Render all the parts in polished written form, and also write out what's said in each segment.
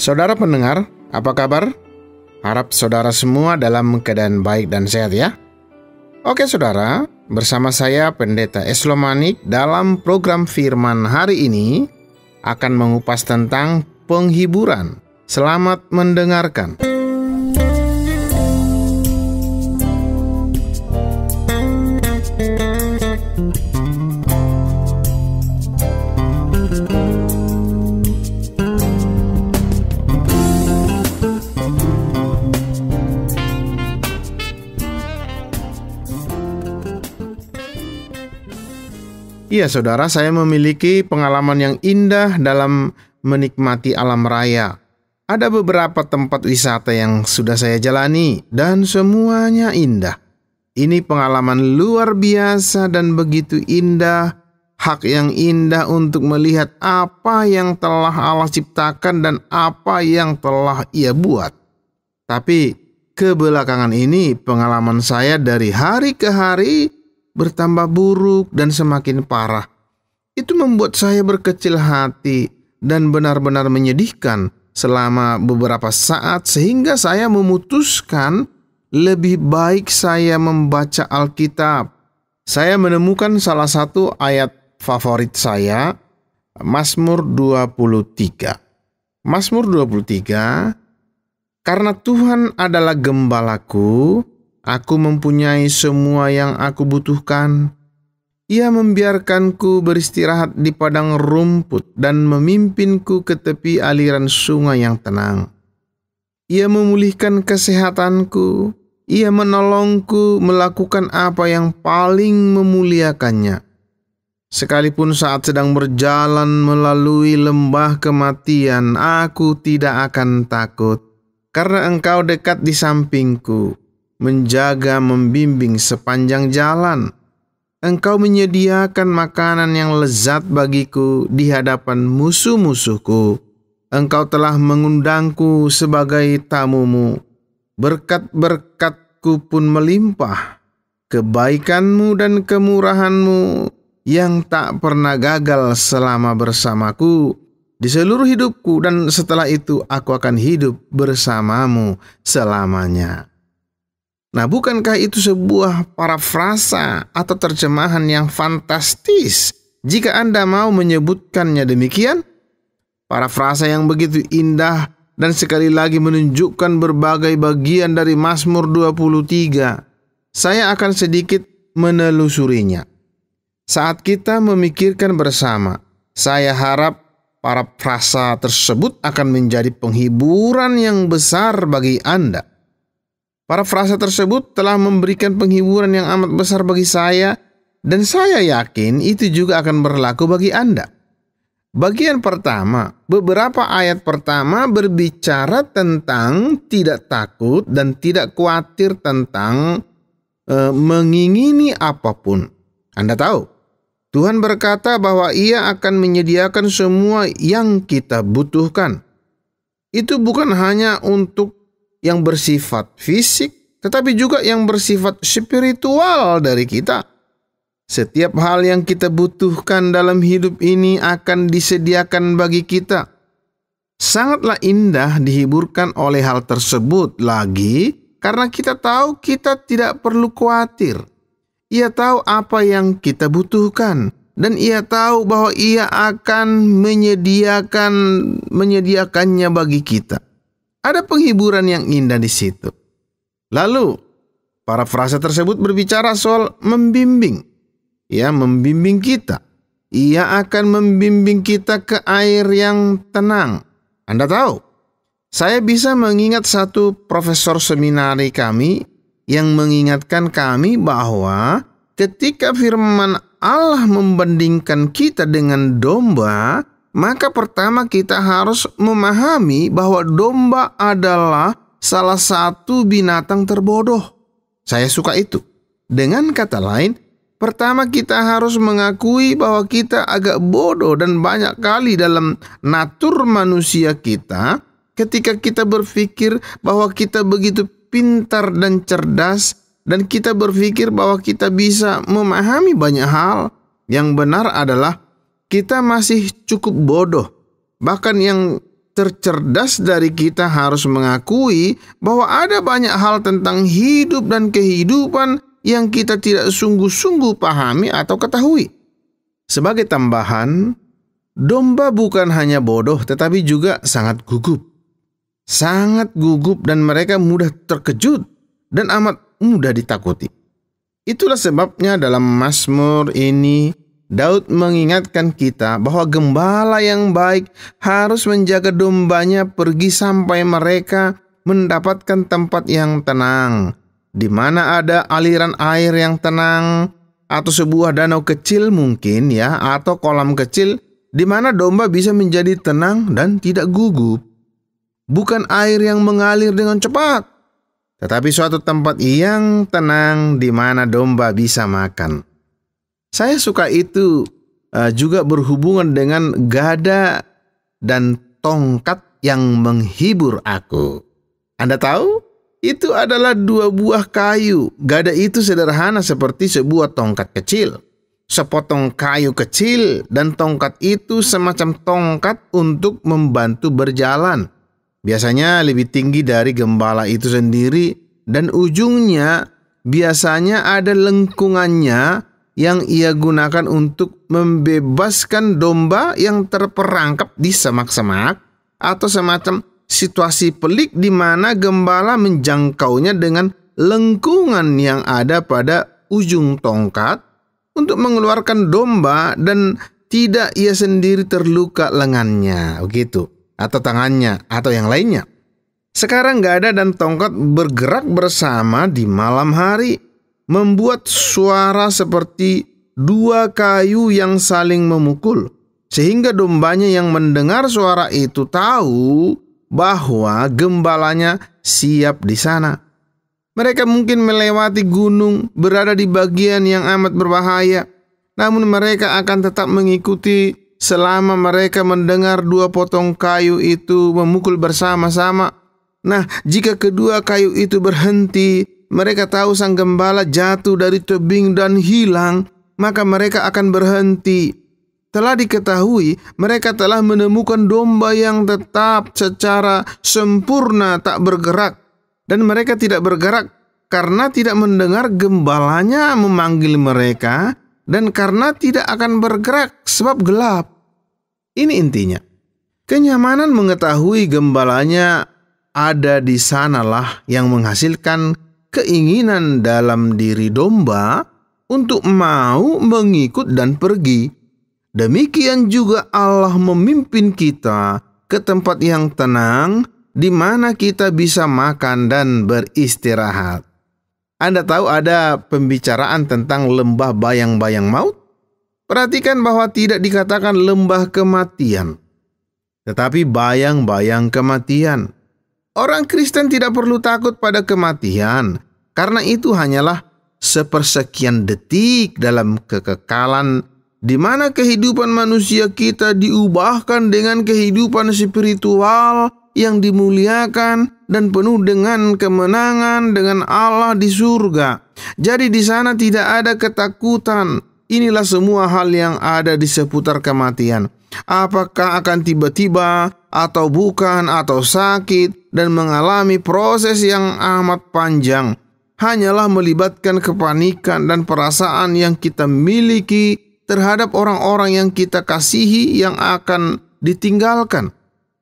Saudara pendengar, apa kabar? Harap saudara semua dalam keadaan baik dan sehat ya. Oke saudara, bersama saya Pendeta Eslomanik dalam program Firman hari ini akan mengupas tentang penghiburan. Selamat mendengarkan. Iya saudara, saya memiliki pengalaman yang indah dalam menikmati alam raya. Ada beberapa tempat wisata yang sudah saya jalani dan semuanya indah. Ini pengalaman luar biasa dan begitu indah. Hak yang indah untuk melihat apa yang telah Allah ciptakan dan apa yang telah Ia buat. Tapi kebelakangan ini pengalaman saya dari hari ke hari bertambah buruk dan semakin parah. Itu membuat saya berkecil hati dan benar-benar menyedihkan selama beberapa saat, sehingga saya memutuskan lebih baik saya membaca Alkitab. Saya menemukan salah satu ayat favorit saya, Mazmur 23. Mazmur 23, karena Tuhan adalah gembalaku, aku mempunyai semua yang aku butuhkan. Ia membiarkanku beristirahat di padang rumput dan memimpinku ke tepi aliran sungai yang tenang. Ia memulihkan kesehatanku. Ia menolongku melakukan apa yang paling memuliakannya. Sekalipun saat sedang berjalan melalui lembah kematian, aku tidak akan takut, karena Engkau dekat di sampingku, menjaga membimbing sepanjang jalan. Engkau menyediakan makanan yang lezat bagiku di hadapan musuh-musuhku. Engkau telah mengundangku sebagai tamumu. Berkat-berkatku pun melimpah. Kebaikanmu dan kemurahanmu yang tak pernah gagal selama bersamaku di seluruh hidupku, dan setelah itu aku akan hidup bersamamu selamanya. Nah, bukankah itu sebuah parafrasa atau terjemahan yang fantastis jika Anda mau menyebutkannya demikian? Parafrasa yang begitu indah dan sekali lagi menunjukkan berbagai bagian dari Mazmur 23. Saya akan sedikit menelusurinya. Saat kita memikirkan bersama, saya harap parafrasa tersebut akan menjadi penghiburan yang besar bagi Anda. Parafrasa tersebut telah memberikan penghiburan yang amat besar bagi saya, dan saya yakin itu juga akan berlaku bagi Anda. Bagian pertama, beberapa ayat pertama berbicara tentang tidak takut dan tidak khawatir tentang mengingini apapun. Anda tahu, Tuhan berkata bahwa Ia akan menyediakan semua yang kita butuhkan. Itu bukan hanya untuk yang bersifat fisik, tetapi juga yang bersifat spiritual dari kita. Setiap hal yang kita butuhkan dalam hidup ini akan disediakan bagi kita. Sangatlah indah dihiburkan oleh hal tersebut lagi, karena kita tahu kita tidak perlu khawatir. Ia tahu apa yang kita butuhkan, dan Ia tahu bahwa Ia akan menyediakannya bagi kita. Ada penghiburan yang indah di situ. Lalu, parafrasa tersebut berbicara soal membimbing. Ya, membimbing kita. Ia akan membimbing kita ke air yang tenang. Anda tahu, saya bisa mengingat satu profesor seminari kami yang mengingatkan kami bahwa ketika firman Allah membandingkan kita dengan domba, maka pertama kita harus memahami bahwa domba adalah salah satu binatang terbodoh. Saya suka itu. Dengan kata lain, pertama kita harus mengakui bahwa kita agak bodoh, dan banyak kali dalam natur manusia kita, ketika kita berpikir bahwa kita begitu pintar dan cerdas, dan kita berpikir bahwa kita bisa memahami banyak hal, yang benar adalah kita masih cukup bodoh. Bahkan yang tercerdas dari kita harus mengakui bahwa ada banyak hal tentang hidup dan kehidupan yang kita tidak sungguh-sungguh pahami atau ketahui. Sebagai tambahan, domba bukan hanya bodoh tetapi juga sangat gugup. Sangat gugup dan mereka mudah terkejut dan amat mudah ditakuti. Itulah sebabnya dalam Mazmur ini Daud mengingatkan kita bahwa gembala yang baik harus menjaga dombanya pergi sampai mereka mendapatkan tempat yang tenang, di mana ada aliran air yang tenang, atau sebuah danau kecil mungkin atau kolam kecil di mana domba bisa menjadi tenang dan tidak gugup. Bukan air yang mengalir dengan cepat, tetapi suatu tempat yang tenang di mana domba bisa makan. Saya suka itu juga berhubungan dengan gada dan tongkat yang menghibur aku. Anda tahu? Itu adalah dua buah kayu. Gada itu sederhana seperti sebuah tongkat kecil. Sepotong kayu kecil dan tongkat itu semacam tongkat untuk membantu berjalan. Biasanya lebih tinggi dari gembala itu sendiri dan ujungnya biasanya ada lengkungannya yang ia gunakan untuk membebaskan domba yang terperangkap di semak-semak atau semacam situasi pelik di mana gembala menjangkaunya dengan lengkungan yang ada pada ujung tongkat untuk mengeluarkan domba dan tidak ia sendiri terluka lengannya, begitu, atau tangannya, atau yang lainnya. Sekarang gada dan tongkat bergerak bersama di malam hari, membuat suara seperti dua kayu yang saling memukul, sehingga dombanya yang mendengar suara itu tahu bahwa gembalanya siap di sana. Mereka mungkin melewati gunung, berada di bagian yang amat berbahaya, namun mereka akan tetap mengikuti selama mereka mendengar dua potong kayu itu memukul bersama-sama. Nah, jika kedua kayu itu berhenti, mereka tahu sang gembala jatuh dari tebing dan hilang, maka mereka akan berhenti. Telah diketahui, mereka telah menemukan domba yang tetap secara sempurna tak bergerak. Dan mereka tidak bergerak karena tidak mendengar gembalanya memanggil mereka, dan karena tidak akan bergerak sebab gelap. Ini intinya. Kenyamanan mengetahui gembalanya ada di sanalah yang menghasilkan keinginan dalam diri domba untuk mau mengikut dan pergi. Demikian juga Allah memimpin kita ke tempat yang tenang di mana kita bisa makan dan beristirahat. Anda tahu ada pembicaraan tentang lembah bayang-bayang maut? Perhatikan bahwa tidak dikatakan lembah kematian, tetapi bayang-bayang kematian. Orang Kristen tidak perlu takut pada kematian, karena itu hanyalah sepersekian detik dalam kekekalan di mana kehidupan manusia kita diubahkan dengan kehidupan spiritual yang dimuliakan dan penuh dengan kemenangan dengan Allah di surga. Jadi di sana tidak ada ketakutan. Inilah semua hal yang ada di seputar kematian. Apakah akan tiba-tiba atau bukan, atau sakit dan mengalami proses yang amat panjang, hanyalah melibatkan kepanikan dan perasaan yang kita miliki terhadap orang-orang yang kita kasihi yang akan ditinggalkan.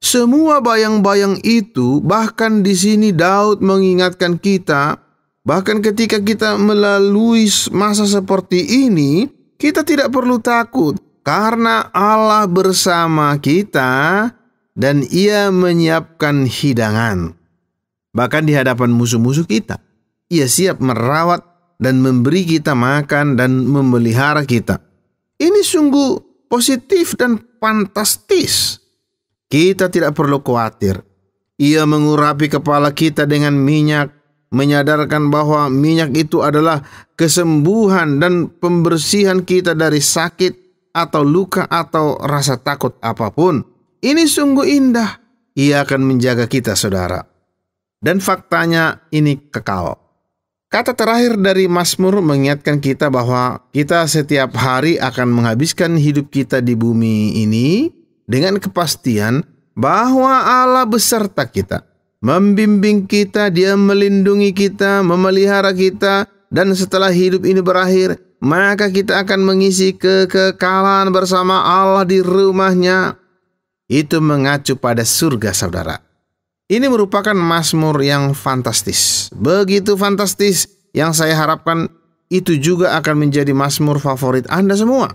Semua bayang-bayang itu, bahkan di sini Daud mengingatkan kita, bahkan ketika kita melalui masa seperti ini, kita tidak perlu takut karena Allah bersama kita dan Ia menyiapkan hidangan. Bahkan di hadapan musuh-musuh kita, Ia siap merawat dan memberi kita makan dan memelihara kita. Ini sungguh positif dan fantastis. Kita tidak perlu khawatir. Ia mengurapi kepala kita dengan minyak, menyadarkan bahwa minyak itu adalah kesembuhan dan pembersihan kita dari sakit atau luka atau rasa takut apapun. Ini sungguh indah. Ia akan menjaga kita, saudara. Dan faktanya ini kekal. Kata terakhir dari Mazmur mengingatkan kita bahwa kita setiap hari akan menghabiskan hidup kita di bumi ini dengan kepastian bahwa Allah beserta kita, membimbing kita, Dia melindungi kita, memelihara kita, dan setelah hidup ini berakhir, maka kita akan mengisi kekekalan bersama Allah di rumah-Nya. Itu mengacu pada surga, saudara. Ini merupakan mazmur yang fantastis. Begitu fantastis yang saya harapkan itu juga akan menjadi mazmur favorit Anda semua.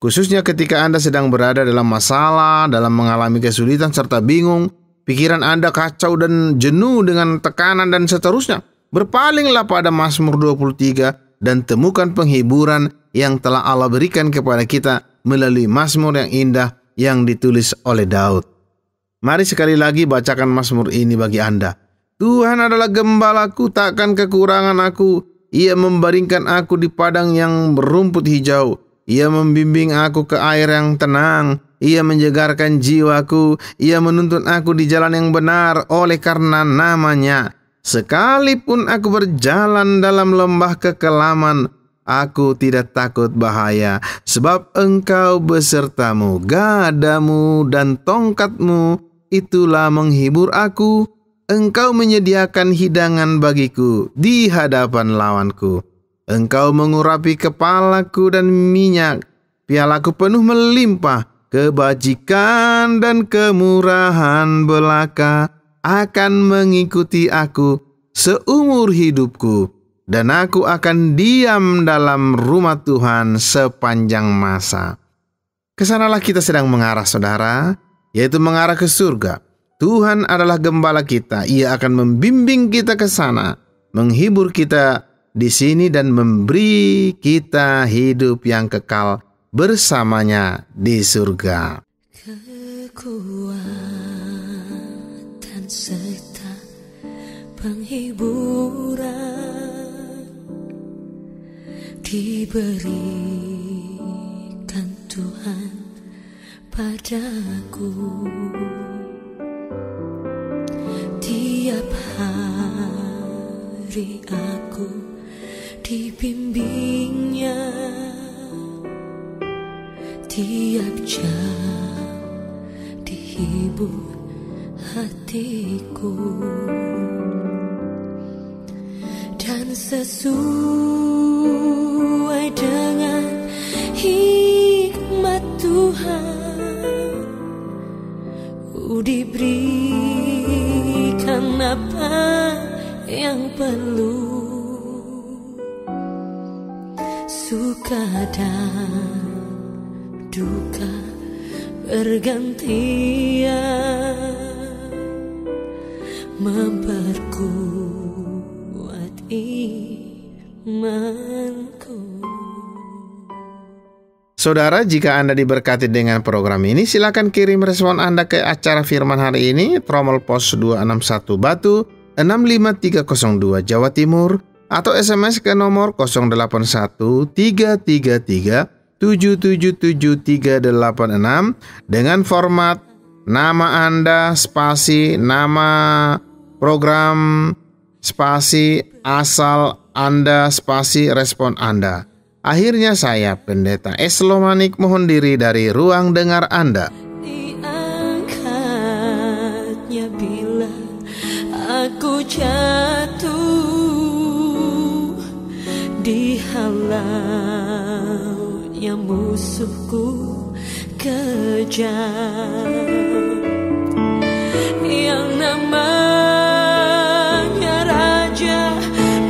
Khususnya ketika Anda sedang berada dalam masalah, dalam mengalami kesulitan serta bingung, pikiran Anda kacau dan jenuh dengan tekanan dan seterusnya. Berpalinglah pada Mazmur 23 dan temukan penghiburan yang telah Allah berikan kepada kita melalui mazmur yang indah yang ditulis oleh Daud. Mari sekali lagi bacakan mazmur ini bagi Anda. Tuhan adalah gembalaku, takkan kekurangan aku. Ia membaringkan aku di padang yang berumput hijau. Ia membimbing aku ke air yang tenang. Ia menyegarkan jiwaku. Ia menuntun aku di jalan yang benar oleh karena nama-Nya. Sekalipun aku berjalan dalam lembah kekelaman, aku tidak takut bahaya, sebab Engkau besertamu, gadamu dan tongkatmu itulah menghibur aku. Engkau menyediakan hidangan bagiku di hadapan lawanku. Engkau mengurapi kepalaku dan minyak, pialaku penuh melimpah. Kebajikan dan kemurahan belaka akan mengikuti aku seumur hidupku, dan aku akan diam dalam rumah Tuhan sepanjang masa. Kesanalah kita sedang mengarah, saudara, yaitu mengarah ke surga. Tuhan adalah gembala kita. Ia akan membimbing kita ke sana, menghibur kita di sini dan memberi kita hidup yang kekal bersamanya di surga. Kekuatan serta penghiburan diberikan Tuhan padaku. Tiap hari aku dibimbing-Nya, tiap jam dihibur hatiku, dan sesuai dengan hikmat Tuhan, ku diberikan apa yang perlu. Suka dan duka bergantian memperkuat imanku. Saudara, jika Anda diberkati dengan program ini, silakan kirim respon Anda ke acara Firman hari ini, Tromol Pos 261 Batu 65302 Jawa Timur, atau SMS ke nomor 081 333 777 dengan format nama Anda, spasi, nama program, spasi, asal Anda, spasi, respon Anda. Akhirnya saya, Pendeta Eslomanik, mohon diri dari ruang dengar Anda. Diangkatnya bila aku jatuh, dihalaunya musuhku kejam, yang namanya Raja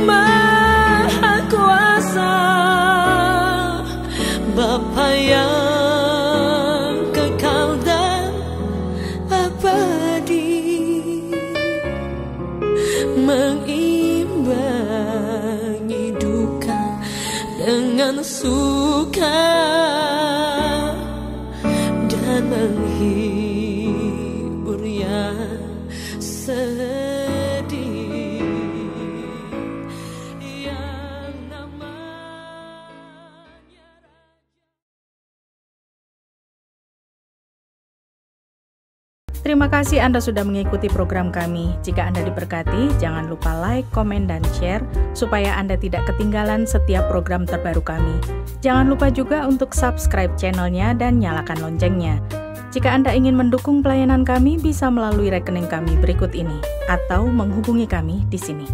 Maha Kuasa, Bapa yang kekal dan abadi, mengimbangi duka dengan suka dan menghibur yang sedih, yang namanya. Terima kasih Anda sudah mengikuti program kami. Jika Anda diberkati, jangan lupa like, komen, dan share supaya Anda tidak ketinggalan setiap program terbaru kami. Jangan lupa juga untuk subscribe channelnya dan nyalakan loncengnya. Jika Anda ingin mendukung pelayanan kami, bisa melalui rekening kami berikut ini atau menghubungi kami di sini.